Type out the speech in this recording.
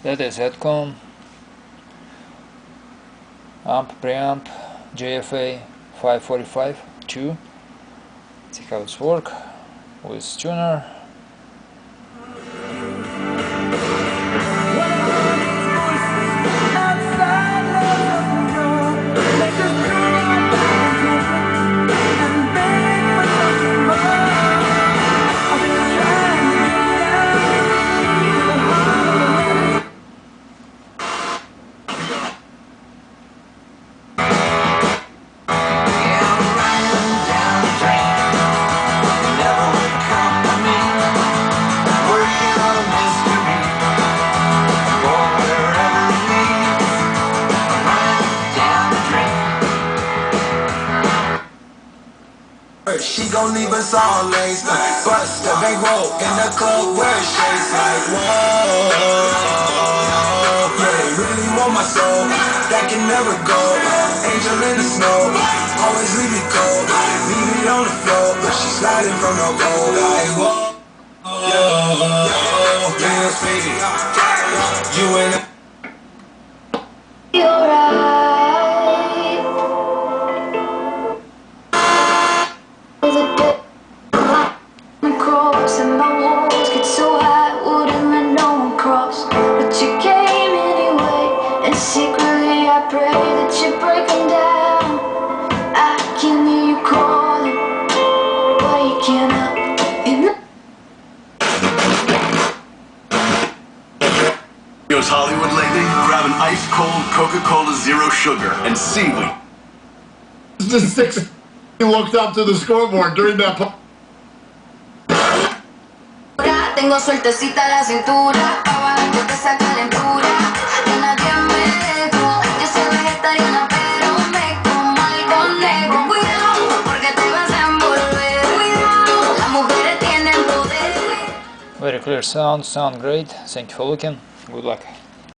That is Adcom amp preamp JFA 545 2. See how it's work with tuner. She gon' leave us all laced up. Bust a bankroll in the club where it's shakes like whoa. Yeah, they really want my soul. That can never go. Angel in the snow. Always leave me cold. Leave it on the floor. But she sliding from the pole like whoa. Yeah, baby. You and I. You're right. Cross and my walls get so high, wouldn't let no one cross. But you came anyway, and secretly I pray that you break them down. I can hear you calling, waking up in the Goes Hollywood lady, grab an ice cold Coca-Cola Zero Sugar and seaweed. Just six. He looked up to the scoreboard during that. Tengo sueltecita la cintura, pa' bajarte esa calentura. Que nadie me dejó. Yo soy vegetariana, pero me como algo negro. Cuidado, porque te vas a envolver. Cuidado, las mujeres tienen poder. Very clear sound great. Thank you for looking. Good luck.